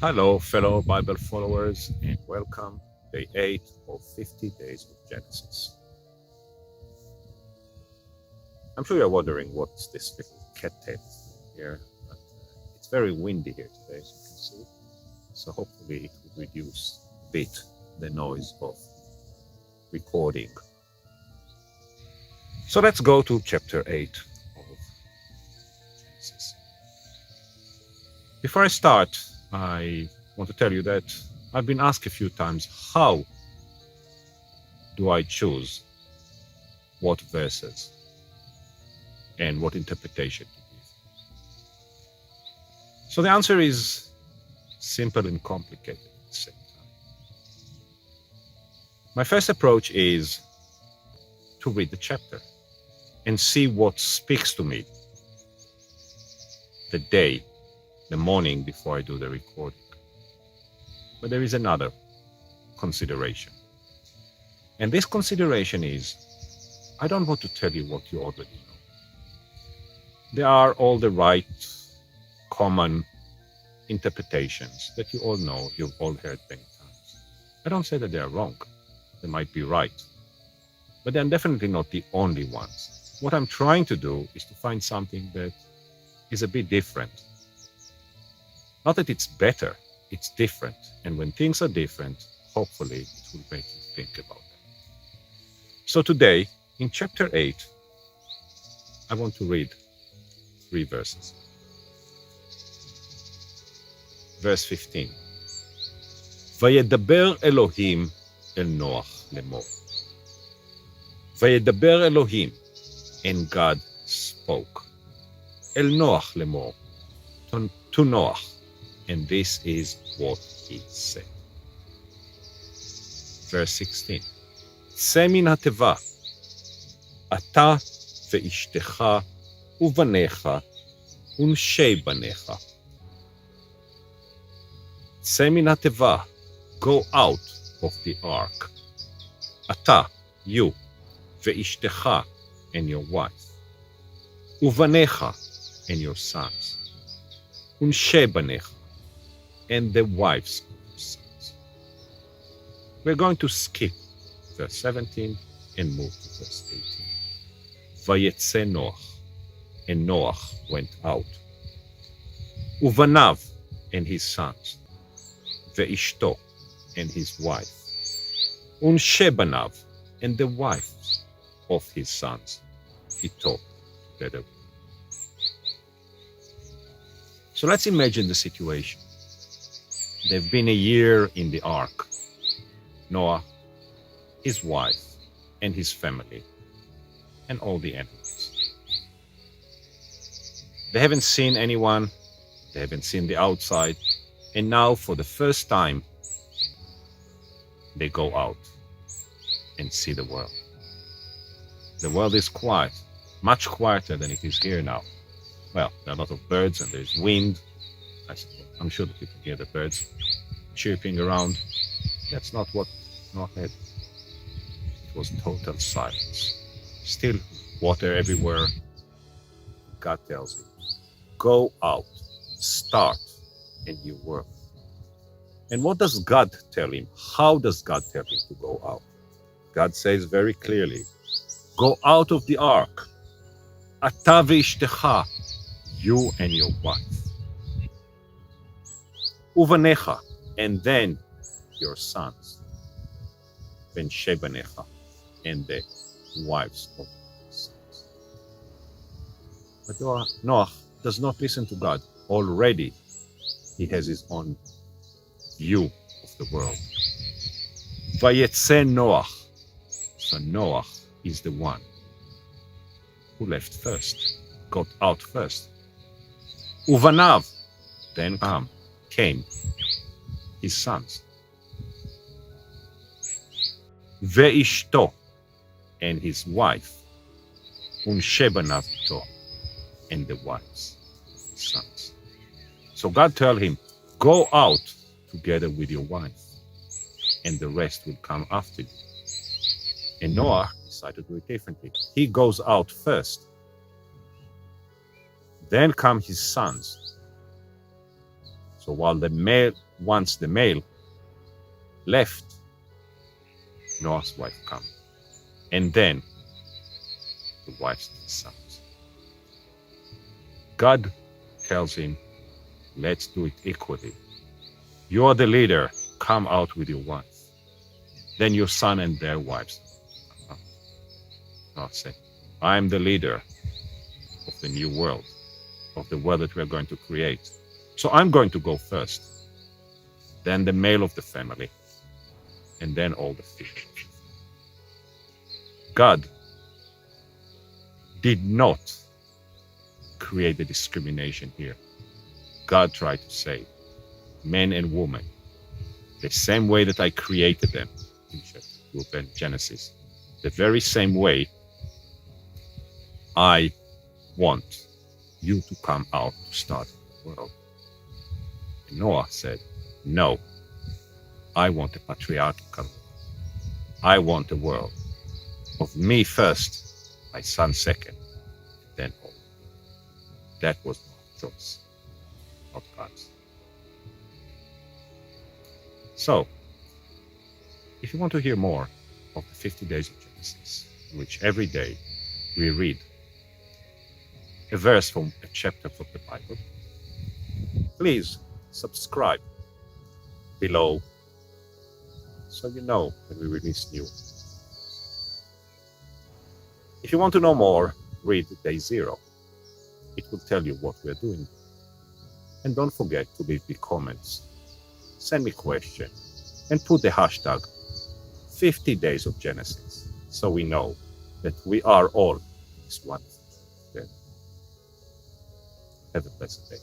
Hello, fellow Bible followers, and welcome day 8 of 50 Days of Genesis. I'm sure you're wondering what's this little cattail here, but it's very windy here today, as you can see. So hopefully it will reduce a bit the noise of recording. So let's go to chapter 8 of Genesis. Before I start, I want to tell you that I've been asked a few times, how do I choose what verses and what interpretation to give? So the answer is simple and complicated at the same time. My first approach is to read the chapter and see what speaks to me the morning before I do the recording. But there is another consideration. And this consideration is, I don't want to tell you what you already know. There are all the right, common interpretations that you all know, you've all heard many times. I don't say that they are wrong. They might be right. But they're definitely not the only ones. What I'm trying to do is to find something that is a bit different. Not that it's better, it's different. And when things are different, hopefully it will make you think about them. So today, in chapter 8, I want to read 3 verses. Verse 15. וידבר אלוהים אל נוח לאמור. וידבר אלוהים, and God spoke. אל נוח לאמור, to Noach, and this is what he said. Verse 16. צא מן התיבה, אתה ואשתך ובניך ונשי בניך. צא מן התיבה, go out of the ark. אתה, you, ואשתך, and your wife. ובניך, and your sons. ונשי בניך, and the wives of your sons. We're going to skip verse 17 and move to verse 18. ויצא נוח, and Noach went out. ובניו, and his sons. ואשתו, and his wife. ונשי בניו, and the wives of his sons. איתו, together. So let's imagine the situation. They've been a year in the ark. Noah, his wife, and his family, and all the animals. They haven't seen anyone, they haven't seen the outside, and now for the first time, they go out and see the world. The world is quiet, much quieter than it is here now. Well, there are a lot of birds and there's wind. I'm sure that you can hear the birds chirping around. That's not what Noah had. It was total silence. Still water everywhere. God tells him, go out, start a new world. And what does God tell him? How does God tell him to go out? God says very clearly, go out of the ark. אתה ואשתך, you and your wife. ובניך, and then your sons. ונשי בניך, and the wives of your sons. But Noach does not listen to God. Already he has his own view of the world. ויצא נוח. So Noach is the one who left first, got out first. ובניו, then came his sons. ואשתו, and his wife. ונשי בניו איתו, and the wives, his sons. So God told him, go out together with your wife, and the rest will come after you. And Noah decided to do it differently. He goes out first. Then come his sons. So once the male left, Noah's wife came, and then the wives and sons. God tells him, let's do it equally. You're the leader, come out with your wife. Then your son and their wives. Noah said, I am the leader of the new world, of the world that we're going to create. So I'm going to go first, then the male of the family, and then all the females. God did not create the discrimination here. God tried to say, men and women, the same way that I created them in chapter 2 of Genesis, the very same way I want you to come out to start the world. And Noah said, no, I want a patriarchal. I want a world of me first, my son second, then all. That was Noah's choice, not God's. So, if you want to hear more of the 50 days of Genesis, in which every day we read a verse from a chapter from the Bible, please subscribe below so you know when we release new. If you want to know more, read Day 0. It will tell you what we're doing. And don't forget to leave me comments, send me questions, and put the hashtag 50 Days of Genesis so we know that we are all this one. Have a blessed day.